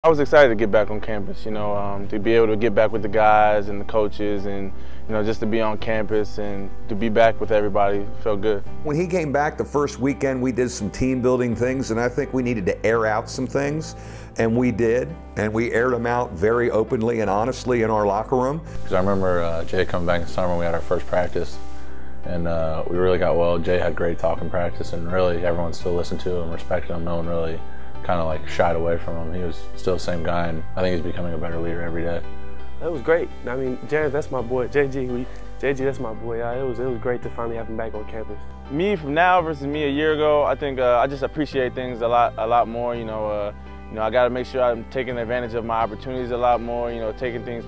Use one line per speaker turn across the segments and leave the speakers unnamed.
I was excited to get back on campus, to be able to get back with the guys and the coaches and, just to be on campus and to be back with everybody felt good.
When he came back the first weekend, we did some team building things, and I think we needed to air out some things, and we did, and we aired them out very openly and honestly in our locker room.
Because I remember Jay coming back in the summer, we had our first practice, and we really got well. Jay had great talk in practice, and really everyone still listened to him, respected him. No one really kind of like shied away from him. He was still the same guy, and I think he's becoming a better leader every day.
It was great. I mean, Jerian, that's my boy. JG, that's my boy. It was great to finally have him back on campus.
Me from now versus me a year ago, I think I just appreciate things a lot more. I got to make sure I'm taking advantage of my opportunities a lot more. Taking things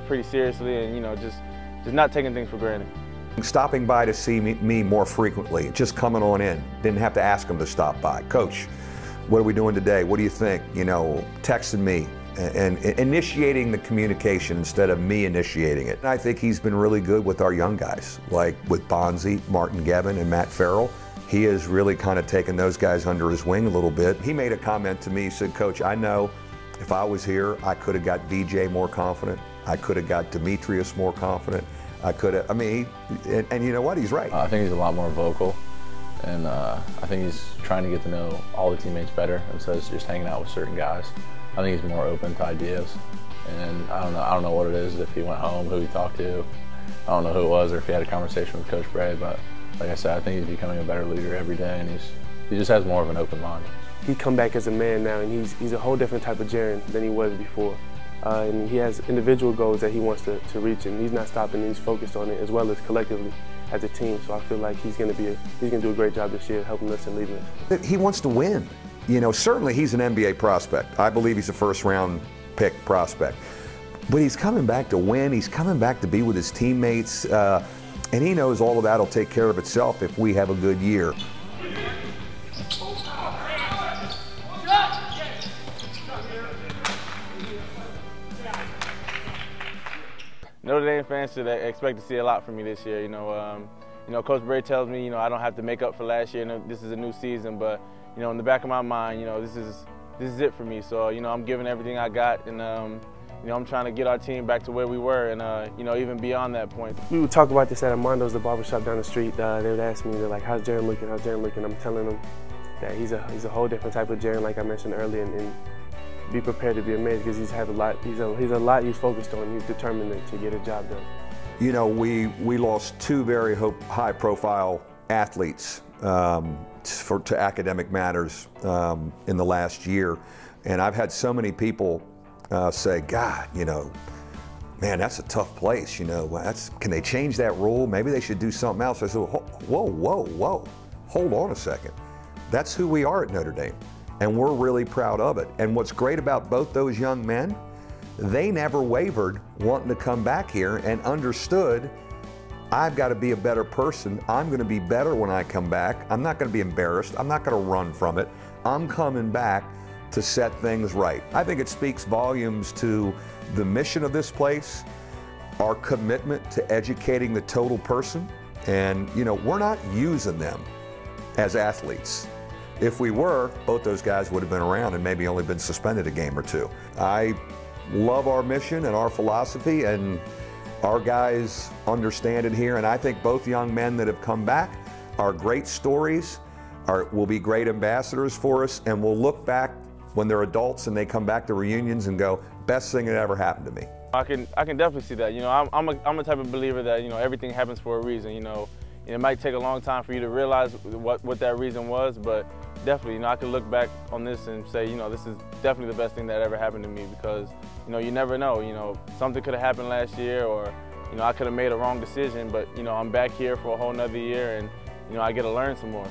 pretty seriously, and just not taking things for granted.
Stopping by to see me more frequently, just coming on in. Didn't have to ask him to stop by. Coach, what are we doing today? What do you think? Texting me and initiating the communication instead of me initiating it. And I think he's been really good with our young guys, like with Bonzi, Martin Gevin, and Matt Farrell. He has really kind of taken those guys under his wing a little bit. He made a comment to me, he said, Coach, I know if I was here, I could have got VJ more confident. I could have got Demetrius more confident. And you know what, he's right.
I think he's a lot more vocal. And I think he's trying to get to know all the teammates better instead of just hanging out with certain guys. I think he's more open to ideas. And I don't know what it is, if he went home, who he talked to. I don't know who it was, or if he had a conversation with Coach Bray, but like I said, I think he's becoming a better leader every day, and he just has more of an open mind.
He come back as a man now, and he's a whole different type of Jerian than he was before. And he has individual goals that he wants to reach, and he's not stopping, he's focused on it, as well as collectively as a team. So I feel like he's gonna do a great job this year helping us and leading us.
He wants to win. Certainly he's an NBA prospect. I believe he's a first-round pick prospect. But he's coming back to win. He's coming back to be with his teammates. And he knows all of that will take care of itself if we have a good year.
Notre Dame fans should expect to see a lot from me this year. Coach Bray tells me, I don't have to make up for last year. This is a new season, but in the back of my mind, this is it for me. So I'm giving everything I got, and I'm trying to get our team back to where we were, and even beyond that point.
We would talk about this at Armando's, the barbershop down the street. They would ask me, they're like, "How's Jerian looking? How's Jerian looking?" I'm telling them that he's a whole different type of Jerian, like I mentioned earlier, and be prepared to be amazed because he's a lot he's focused on. He's determined to get a job done.
We lost two very high-profile athletes to academic matters in the last year, and I've had so many people say, God, man, that's a tough place. Can they change that rule? Maybe they should do something else. I said, whoa, hold on a second. That's who we are at Notre Dame, and we're really proud of it. And what's great about both those young men, they never wavered wanting to come back here and understood, I've got to be a better person. I'm going to be better when I come back. I'm not going to be embarrassed. I'm not going to run from it. I'm coming back to set things right. I think it speaks volumes to the mission of this place, our commitment to educating the total person. And, we're not using them as athletes. If we were, both those guys would have been around and maybe only been suspended a game or two. I love our mission and our philosophy, and our guys understand it here. And I think both young men that have come back are great stories, will be great ambassadors for us, and we'll look back when they're adults and they come back to reunions and go, best thing that ever happened to me.
I can definitely see that. I'm a type of believer that everything happens for a reason. It might take a long time for you to realize what that reason was, but definitely, I can look back on this and say, this is definitely the best thing that ever happened to me, because, you never know. Something could have happened last year, or, I could have made a wrong decision, but, I'm back here for a whole nother year, and, I get to learn some more.